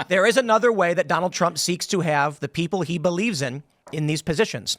there is another way that Donald Trump seeks to have the people he believes in these positions.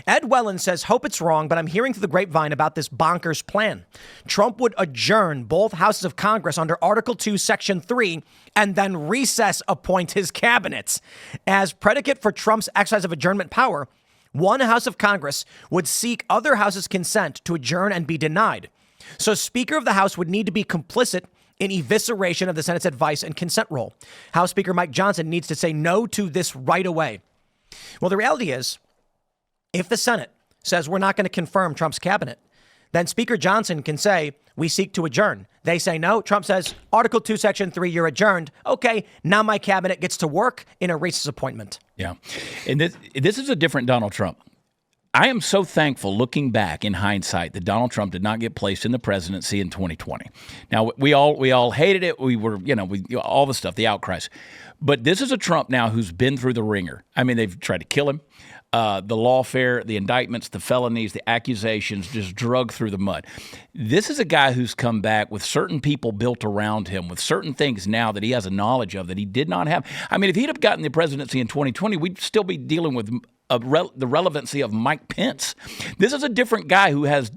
Ed Wellen says, hope it's wrong, but I'm hearing through the grapevine about this bonkers plan. Trump would adjourn both houses of Congress under Article 2, Section 3, and then recess appoint his cabinets. As predicate for Trump's exercise of adjournment power, one house of Congress would seek other houses' consent to adjourn and be denied. So Speaker of the House would need to be complicit in evisceration of the Senate's advice and consent role. House Speaker Mike Johnson needs to say no to this right away. Well, the reality is, if the Senate says we're not going to confirm Trump's cabinet, then Speaker Johnson can say, we seek to adjourn. They say no. Trump says, Article 2, Section 3, you're adjourned. Okay, now my cabinet gets to work in a recess appointment. Yeah. And this is a different Donald Trump. I am so thankful, looking back in hindsight, that Donald Trump did not get placed in the presidency in 2020. Now, we all hated it. We were, all the stuff, the outcries. But this is a Trump now who's been through the ringer. I mean, they've tried to kill him. The lawfare, the indictments, the felonies, the accusations, just drug through the mud. This is a guy who's come back with certain people built around him, with certain things now that he has a knowledge of that he did not have. I mean, if he'd have gotten the presidency in 2020, we'd still be dealing with the relevancy of Mike Pence. This is a different guy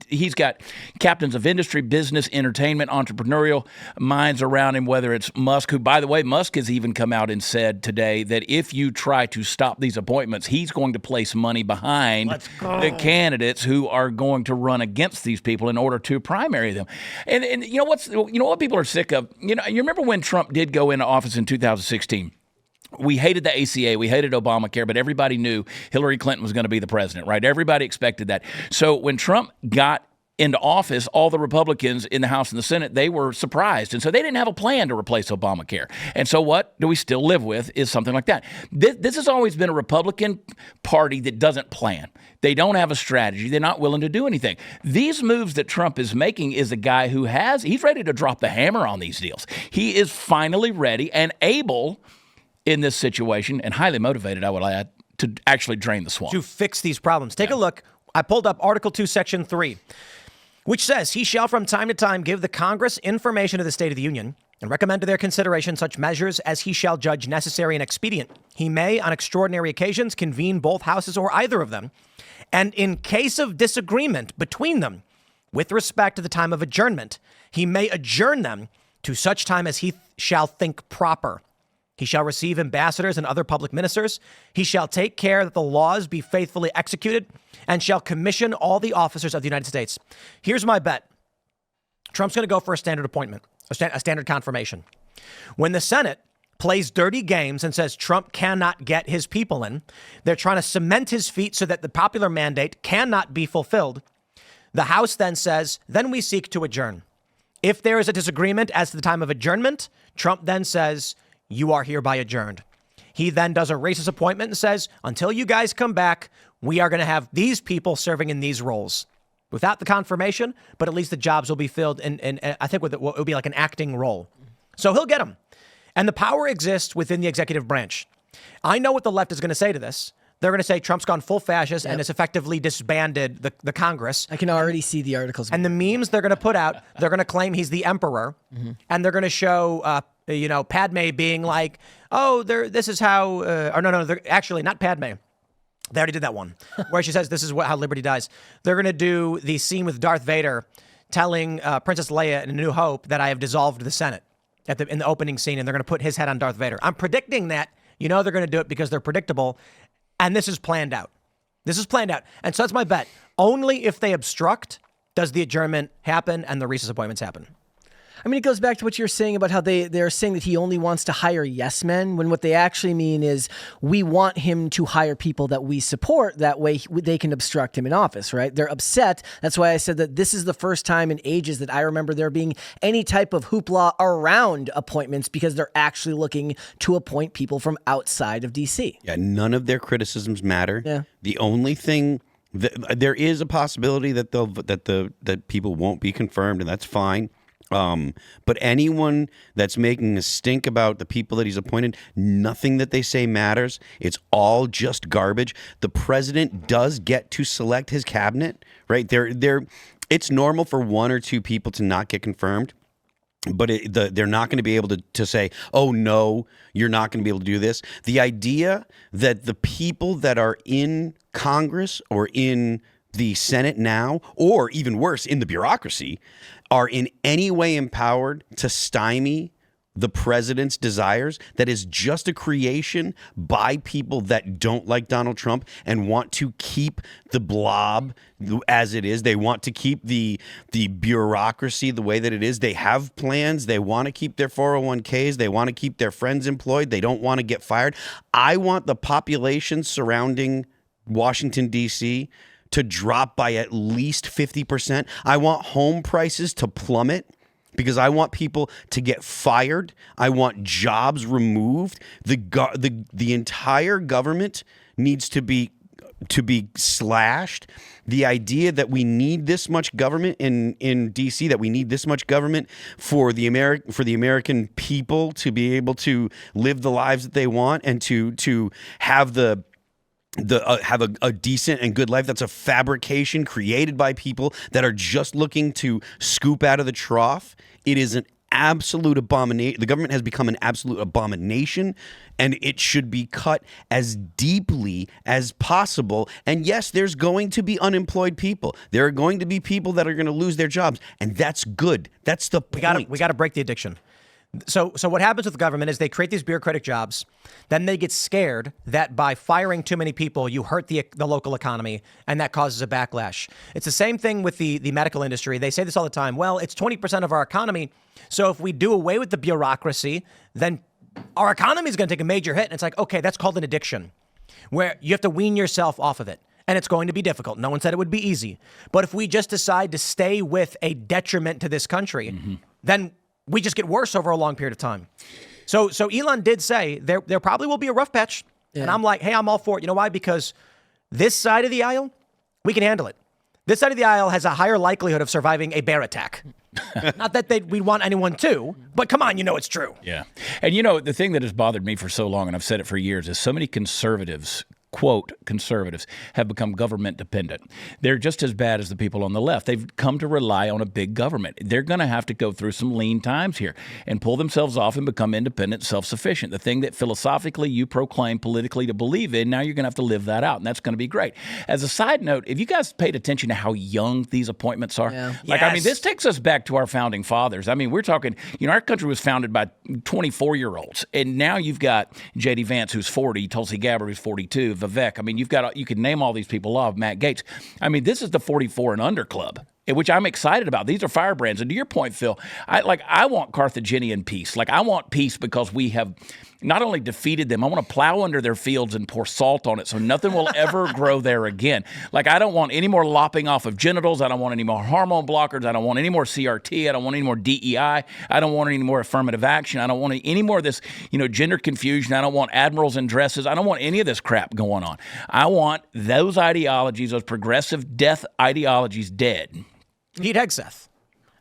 he's got captains of industry, business, entertainment, entrepreneurial minds around him, whether it's Musk, who, by the way, Musk has even come out and said today that if you try to stop these appointments, he's going to place money behind the candidates who are going to run against these people in order to primary them. And you know what people are sick of? You remember when Trump did go into office in 2016? We hated the ACA, we hated Obamacare, but everybody knew Hillary Clinton was going to be the president, right? Everybody expected that. So when Trump got into office, all the Republicans in the House and the Senate, they were surprised. And so they didn't have a plan to replace Obamacare. And so what do we still live with is something like that. This has always been a Republican Party that doesn't plan. They don't have a strategy. They're not willing to do anything. These moves that Trump is making is a guy who he's ready to drop the hammer on these deals. He is finally ready and able in this situation, and highly motivated, I would add, to actually drain the swamp. To fix these problems. Take a look. I pulled up Article 2, Section 3, which says, he shall from time to time give the Congress information of the State of the Union and recommend to their consideration such measures as he shall judge necessary and expedient. He may, on extraordinary occasions, convene both houses or either of them, and in case of disagreement between them, with respect to the time of adjournment, he may adjourn them to such time as he shall think proper. He shall receive ambassadors and other public ministers. He shall take care that the laws be faithfully executed and shall commission all the officers of the United States. Here's my bet. Trump's going to go for a standard appointment, a standard confirmation. When the Senate plays dirty games and says Trump cannot get his people in, they're trying to cement his feet so that the popular mandate cannot be fulfilled. The House then says, then we seek to adjourn. If there is a disagreement as to the time of adjournment, Trump then says, you are hereby adjourned. He then does a recess appointment and says, until you guys come back, we are going to have these people serving in these roles. Without the confirmation, but at least the jobs will be filled in I think it will be like an acting role. So he'll get them. And the power exists within the executive branch. I know what the left is going to say to this. They're going to say Trump's gone full fascist and has effectively disbanded the Congress. I can already see the articles. And the memes they're going to put out, they're going to claim he's the emperor. And they're going to show Padme being like, oh, this is how, they're actually not Padme. They already did that one where she says, this is how liberty dies. They're going to do the scene with Darth Vader telling Princess Leia in A New Hope that I have dissolved the Senate in the opening scene. And they're going to put his head on Darth Vader. I'm predicting that, they're going to do it because they're predictable. And this is planned out. This is planned out. And so that's my bet. Only if they obstruct does the adjournment happen and the recess appointments happen. I mean, it goes back to what you're saying about how they're saying that he only wants to hire yes men, when what they actually mean is we want him to hire people that we support. That way they can obstruct him in office, right? They're upset. That's why I said that this is the first time in ages that I remember there being any type of hoopla around appointments, because they're actually looking to appoint people from outside of D.C. Yeah, none of their criticisms matter. Yeah. The only thing there is a possibility that that people won't be confirmed, and that's fine. But anyone that's making a stink about the people that he's appointed, nothing that they say matters. It's all just garbage. The president does get to select his cabinet, right? It's normal for one or two people to not get confirmed. but they're not going to be able to say, oh, no, you're not going to be able to do this. The idea that the people that are in Congress or in the Senate now, or even worse, in the bureaucracy, are in any way empowered to stymie the president's desires, that is just a creation by people that don't like Donald Trump and want to keep the blob as it is. They want to keep the bureaucracy the way that it is. They have plans. They want to keep their 401ks. They want to keep their friends employed. They don't want to get fired. I want the population surrounding Washington, D.C. to drop by at least 50%. I want home prices to plummet, because I want people to get fired. I want jobs removed. The entire government needs to be slashed. The idea that we need this much government in DC, that we need this much government for the American people to be able to live the lives that they want and to have have a decent and good life. That's a fabrication created by people that are just looking to scoop out of the trough. It is an absolute abomination. The government has become an absolute abomination, and it should be cut as deeply as possible. And yes, there's going to be unemployed people. There are going to be people that are going to lose their jobs, and that's good. That's the point. We got to break the addiction. So what happens with the government is they create these bureaucratic jobs. Then they get scared that by firing too many people, you hurt the local economy, and that causes a backlash. It's the same thing with the medical industry. They say this all the time. Well, it's 20% of our economy. So if we do away with the bureaucracy, then our economy is going to take a major hit. And it's like, okay, that's called an addiction, where you have to wean yourself off of it. And it's going to be difficult. No one said it would be easy. But if we just decide to stay with a detriment to this country, then we just get worse over a long period of time. So Elon did say there probably will be a rough patch. Yeah. And I'm like, hey, I'm all for it. You know why? Because this side of the aisle, we can handle it. This side of the aisle has a higher likelihood of surviving a bear attack. Not that we'd want anyone to, but come on, it's true. Yeah. And the thing that has bothered me for so long, and I've said it for years, is so many conservatives, quote, conservatives, have become government dependent. They're just as bad as the people on the left. They've come to rely on a big government. They're going to have to go through some lean times here and pull themselves off and become independent, self-sufficient. The thing that philosophically you proclaim politically to believe in, now you're going to have to live that out, and that's going to be great. As a side note, if you guys paid attention to how young these appointments are, this takes us back to our founding fathers. I mean, we're talking, our country was founded by 24-year-olds, and now you've got J.D. Vance, who's 40, Tulsi Gabbard, who's 42, Vivek. I mean, you can name all these people off, Matt Gaetz. I mean, this is the 44 and under club, which I'm excited about. These are firebrands. And to your point, Phil, I want Carthaginian peace. I want peace because we have not only defeated them, I want to plow under their fields and pour salt on it so nothing will ever grow there again. I don't want any more lopping off of genitals. I don't want any more hormone blockers. I don't want any more CRT. I don't want any more DEI. I don't want any more affirmative action. I don't want any more of this, gender confusion. I don't want admirals in dresses. I don't want any of this crap going on. I want those ideologies, those progressive death ideologies, dead. Pete Hegseth.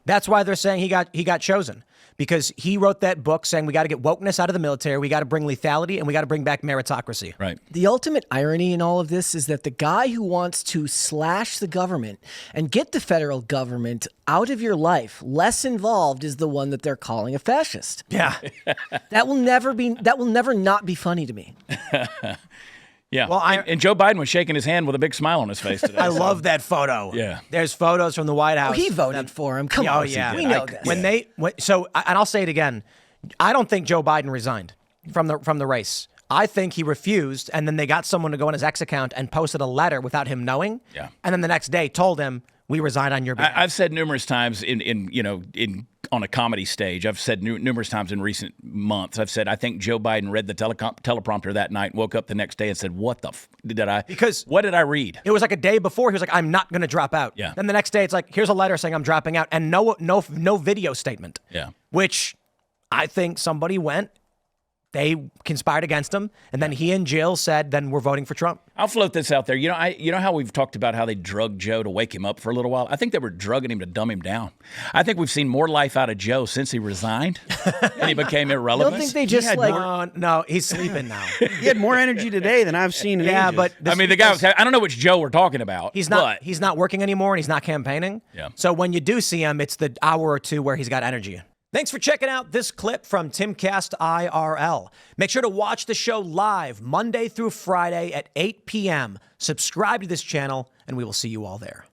That's why they're saying he got chosen, because he wrote that book saying we got to get wokeness out of the military, we got to bring lethality, and we got to bring back meritocracy. Right. The ultimate irony in all of this is that the guy who wants to slash the government and get the federal government out of your life, less involved, is the one that they're calling a fascist. Yeah. That will never not be funny to me. Yeah. Well, and Joe Biden was shaking his hand with a big smile on his face today. I love that photo. Yeah. There's photos from the White House. Oh, he voted for him. Come on. Oh, yeah. We know this. And I'll say it again. I don't think Joe Biden resigned from the race. I think he refused, and then they got someone to go on his X account and posted a letter without him knowing. Yeah. And then the next day told him, we resign on your behalf. I've said numerous times on a comedy stage. I've said numerous times in recent months. I've said I think Joe Biden read the teleprompter that night, woke up the next day, and said, "What the did I? Because what did I read?" It was like a day before. He was like, "I'm not going to drop out." Yeah. Then the next day, it's like, "Here's a letter saying I'm dropping out," and no video statement. Yeah. Which I think somebody went. They conspired against him, and then he and Jill said, then we're voting for Trump. I'll float this out there. You know how we've talked about how they drugged Joe to wake him up for a little while? I think they were drugging him to dumb him down. I think we've seen more life out of Joe since he resigned and he became irrelevant. I don't think they just No, he's sleeping now. He had more energy today than I've seen in ages. But the guy was, I don't know which Joe we're talking about. He's not working anymore, and he's not campaigning. Yeah. So when you do see him, it's the hour or two where he's got energy. Thanks for checking out this clip from Timcast IRL. Make sure to watch the show live Monday through Friday at 8 p.m. Subscribe to this channel, and we will see you all there.